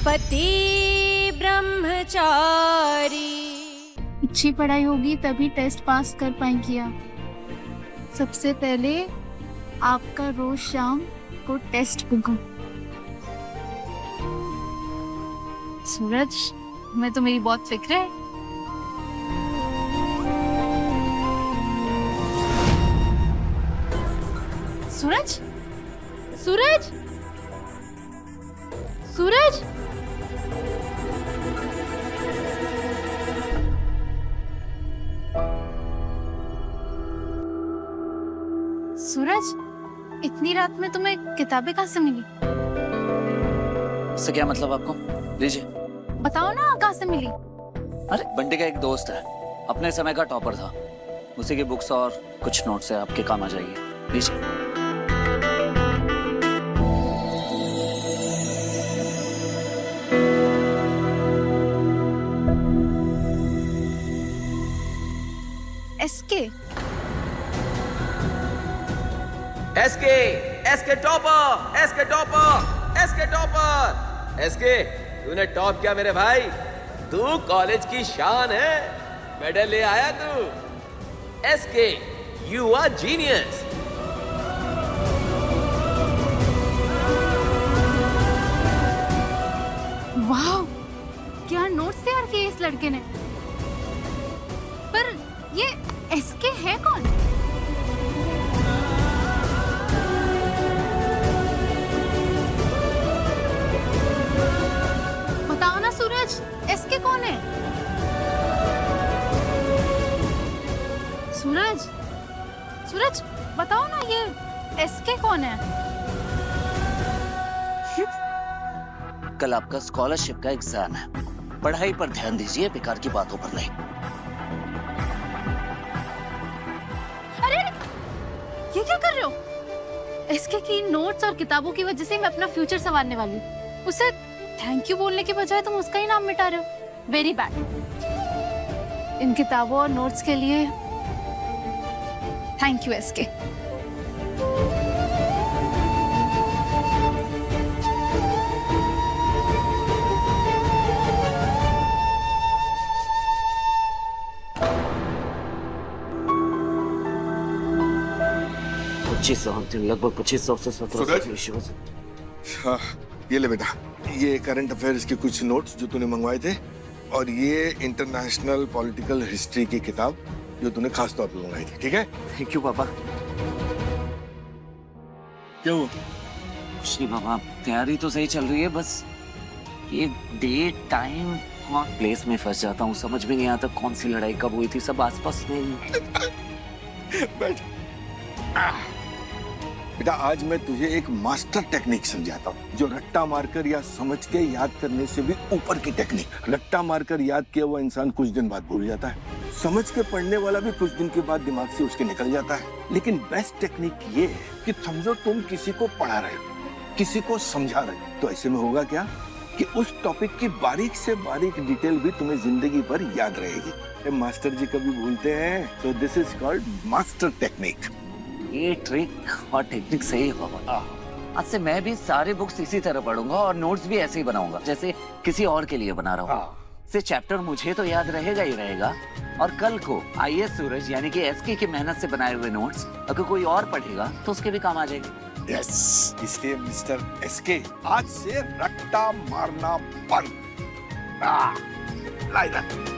पति ब्रह्मचारी। अच्छी पढ़ाई होगी तभी टेस्ट पास कर पाएंगी आप। सबसे पहले आपका रोज शाम को टेस्ट बुक। सूरज, मैं तो मेरी बहुत फिक्र है। सूरज, सूरज, सूरज, सूरज, इतनी रात में तुम्हें किताबें कहाँ से मिली? इससे क्या मतलब आपको? लीजिए। बताओ ना कहाँ से मिली। अरे बंटी का एक दोस्त है, अपने समय का टॉपर था, उसी की बुक्स और कुछ नोट्स है, आपके काम आ जाएगी। लीजिए। SK, SK, SK topper, SK topper, SK topper, SK, तूने टॉप किया मेरे भाई। तू कॉलेज की शान है, मेडल ले आया तू। SK, you are genius. वाह, क्या नोट्स तैयार किए इस लड़के ने। पर ये एसके है कौन? बताओ ना सूरज, एसके कौन है? सूरज, सूरज, बताओ ना ये एसके कौन है? कल आपका स्कॉलरशिप का एग्जाम है, पढ़ाई पर ध्यान दीजिए, बेकार की बातों पर नहीं। अरे, ये क्या कर रहे हो? एसके की नोट्स और किताबों की वजह से मैं अपना फ्यूचर संवारने वाली हूँ। उसे थैंक यू बोलने के बजाय तुम उसका ही नाम मिटा रहे हो। Very bad. इन किताबों और नोट्स के लिए थैंक यू एसके। लगभग 2500 से 1700 इश्यूज। हाँ, ये ले बेटा, ये करंट अफेयर्स के कुछ नोट्स जो तूने मंगवाए थे, और ये इंटरनेशनल पॉलिटिकल हिस्ट्री की किताब जो तूने खास तौर पर मंगवाई थी। ठीक है? थैंक यू पापा। क्या हुआ? कुछ नहीं पापा, तैयारी तो सही चल रही है, बस ये डेट, टाइम और प्लेस में फंस जाता हूँ, समझ में नहीं आता कौन सी लड़ाई कब हुई थी, सब आसपास में। बैठ। बेटा, आज मैं तुझे एक मास्टर टेक्निक समझाता हूँ, जो रट्टा मारकर या समझ के याद करने से भी ऊपर की टेक्निक। रट्टा मारकर याद किया हुआ इंसान कुछ दिन बाद भूल जाता है, समझ के पढ़ने वाला भी कुछ दिन के बाद दिमाग से उसके निकल जाता है। लेकिन बेस्ट टेक्निक ये है कि समझो तुम किसी को पढ़ा रहे हो, किसी को समझा रहे हो, तो ऐसे में होगा क्या कि उस टॉपिक की बारीक से बारीक डिटेल भी तुम्हें जिंदगी भर याद रहेगी। मास्टर जी कभी भूलते हैं, तो this is called master technique. ये ट्रिक और टेक्निक सही होगा। आज से मैं भी सारे बुक्स इसी तरह पढ़ूंगा और नोट्स भी ऐसे ही बनाऊंगा जैसे किसी और के लिए बना रहा हूँ। से चैप्टर मुझे तो याद रहेगा ही रहेगा, और कल को आईएएस सूरज यानी कि एसके की मेहनत से बनाए हुए नोट्स अगर कोई और पढ़ेगा तो उसके भी काम आ जाएंगे। यस, इसलिए मिस्टर एसके, आज से रट्टा मारना बंद। लाई रख।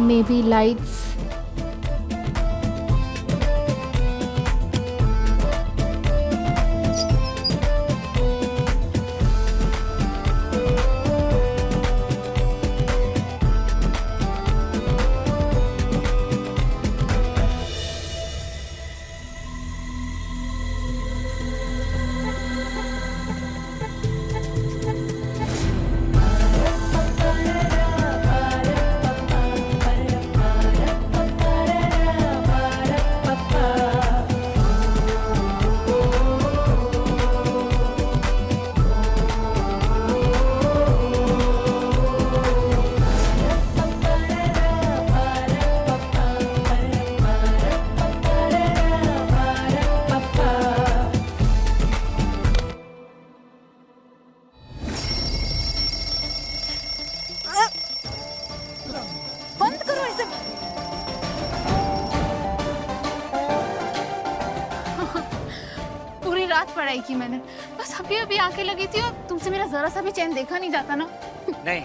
Maybe lights. रात पढ़ाई की मैंने, बस अभी अभी आंखें लगी थी और तुमसे मेरा जरा सा भी चैन देखा नहीं जाता ना। नहीं,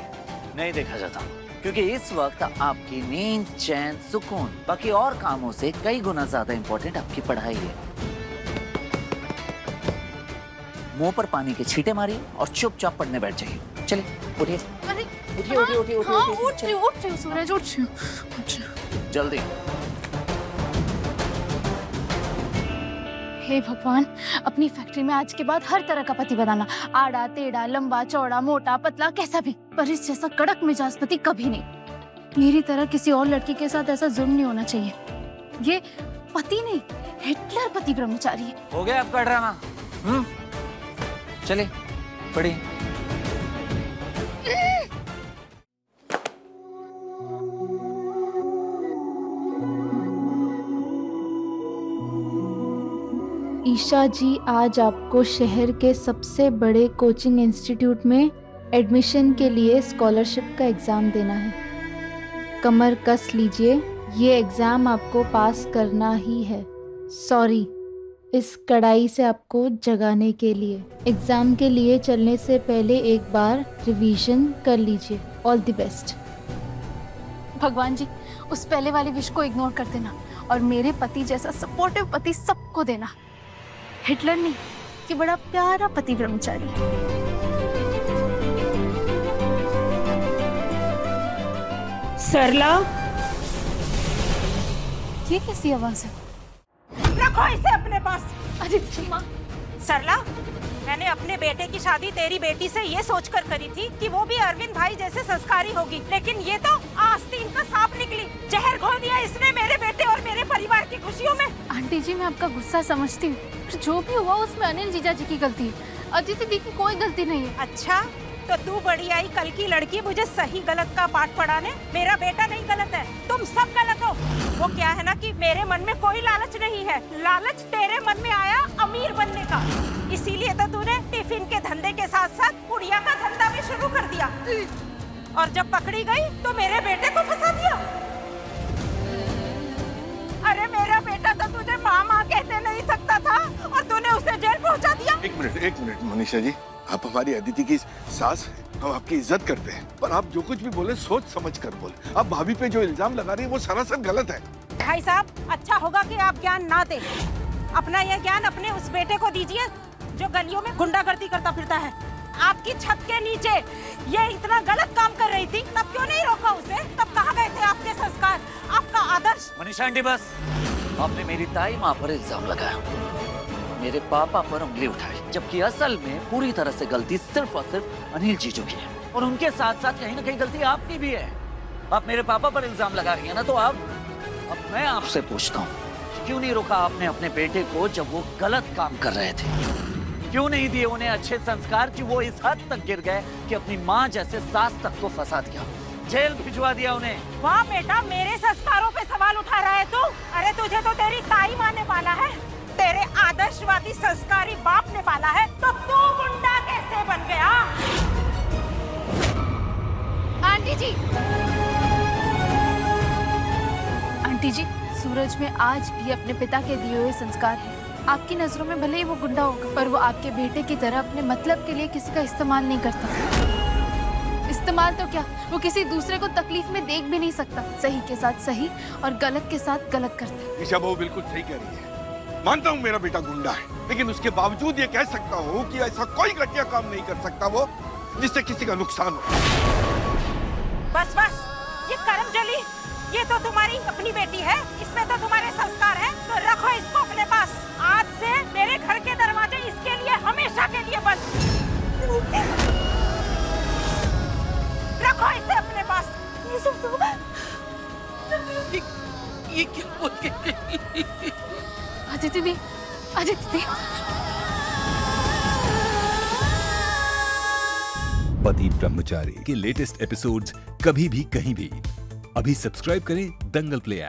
नहीं देखा जाता, क्योंकि इस वक्त आपकी नींद, चैन, सुकून बाकी और कामों से कई गुना ज्यादा इम्पोर्टेंट आपकी पढ़ाई है। मुंह पर पानी के छींटे मारिए और चुपचाप पढ़ने बैठ जाइए। चलिए उठिए, अरे उठिए, उठिए, उठिए, उठिए, हाँ, उठिए, उठ रही हूँ सूरज, उठ रही हूँ। जल्दी। हे भगवान, अपनी फैक्ट्री में आज के बाद हर तरह का पति बनाना, आड़ा टेढ़ा, लंबा चौड़ा, मोटा पतला, कैसा भी, पर इस जैसा कड़क मिजाज पति कभी नहीं। मेरी तरह किसी और लड़की के साथ ऐसा जुल्म नहीं होना चाहिए। ये पति नहीं, हिटलर पति ब्रह्मचारी है। हो गया आपका ड्रामा? चलिए पढ़िए। ईशा जी, आज आपको शहर के सबसे बड़े कोचिंग इंस्टीट्यूट में एडमिशन के लिए स्कॉलरशिप का एग्ज़ाम देना है। कमर कस लीजिए, ये एग्ज़ाम आपको पास करना ही है। सॉरी इस कड़ाई से आपको जगाने के लिए। एग्ज़ाम के लिए चलने से पहले एक बार रिवीजन कर लीजिए। All the best. भगवान जी, उस पहले वाली विश को इग्नोर कर देना और मेरे पति जैसा सपोर्टिव पति सबको देना। हिटलर नहीं, कि बड़ा प्यारा पति ब्रह्मचारी। सरला, ये कैसी आवाज है? रखो इसे अपने पास। अदिति माँ, सरला, मैंने अपने बेटे की शादी तेरी बेटी से ये सोचकर करी थी कि वो भी अरविंद भाई जैसे संस्कारी होगी, लेकिन ये तो आस्तीन का सांप निकली। जहर घोल दिया इसने मेरे बेटे और मेरे परिवार की खुशियों में। आंटी जी, मैं आपका गुस्सा समझती हूँ, पर जो भी हुआ उसमें अनिल जीजा जी की गलती है। अदिति दी की कोई गलती नहीं है। अच्छा, तो तू बड़ी आई कल की लड़की मुझे सही गलत का पाठ पढ़ाने। मेरा बेटा नहीं गलत है, तुम सब गलत हो। वो क्या है ना कि मेरे मन में कोई लालच नहीं है, लालच तेरे मन में आया अमीर बनने का। इसीलिए तो तूने टिफिन के धंधे के साथ साथ पुड़िया का धंधा भी शुरू कर दिया, और जब पकड़ी गई तो मेरे बेटे को फंसा दिया। अरे मेरा बेटा तो तुझे माँ माँ कहते नहीं सकता था और तूने उसे जेल पहुँचा दिया। एक मिनट मनीषा जी, आप हमारी अदिति की सास हैं, हम आपकी इज्जत करते हैं, पर आप जो कुछ भी बोले सोच समझ कर बोले। आप भाभी पे जो इल्जाम लगा रही है वो सरासर गलत है। भाई साहब, अच्छा होगा कि आप ज्ञान ना दें। अपना यह ज्ञान अपने उस बेटे को दीजिए जो गलियों में गुंडागर्दी करता फिरता है। आपकी छत के नीचे ये इतना गलत काम कर रही थी, तब क्यों नहीं रोका उसे? तब कहाँ गए थे आपके संस्कार, आपका आदर्श? मनीषा आंटी, बस। आपने मेरी ताई माँ पर इल्जाम लगाया, मेरे पापा पर उंगली उठाई, जबकि असल में पूरी तरह से गलती सिर्फ और सिर्फ अनिल जीजू की है, और उनके साथ साथ कहीं ना कहीं गलती आपकी भी है। आप मेरे पापा पर इल्जाम लगा रही है ना, तो अब मैं आपसे पूछता हूँ, क्यों नहीं रोका आपने अपने बेटे को जब वो गलत काम कर रहे थे? क्यों नहीं दिए उन्हें अच्छे संस्कार कि वो इस हद तक गिर गए कि अपनी माँ जैसे सास तक को फंसा दिया, जेल भिजवा दिया उन्हें? वाह बेटा, मेरे संस्कारों पे सवाल उठा रहा है तू? अरे तुझे तो तेरी ताई माँ ने पाला है, तेरे आदर्शवादी संस्कारी बाप ने पाला है, तो तू गुंडा कैसे बन गया? आंटी जी, आंटी जी, सूरज में आज भी अपने पिता के दिए हुए संस्कार हैं। आपकी नजरों में भले ही वो गुंडा होगा, पर वो आपके बेटे की तरह अपने मतलब के लिए किसी का इस्तेमाल नहीं करता। इस्तेमाल तो क्या, वो किसी दूसरे को तकलीफ में देख भी नहीं सकता। सही के साथ सही और गलत के साथ गलत करता है। ईशा बहू बिल्कुल सही कह रही है। मानता हूँ मेरा बेटा गुंडा है, लेकिन उसके बावजूद ये कह सकता हूँ कि ऐसा कोई घटिया काम नहीं कर सकता वो जिससे किसी का नुकसान हो। बस बस, ये करमजली, ये तो तुम्हारी अपनी बेटी है, इसमें तो तुम्हारे संस्कार हैं, तो रखो इसको अपने पास। आज से मेरे घर के दरवाजे इसके लिए हमेशा के लिए बंद। रखो इसे अपने पास। ये क्या बोल के? अदिति दी, अदिति दी। पति ब्रह्मचारी के लेटेस्ट एपिसोड्स कभी भी कहीं भी अभी सब्सक्राइब करें दंगल प्ले ऐप।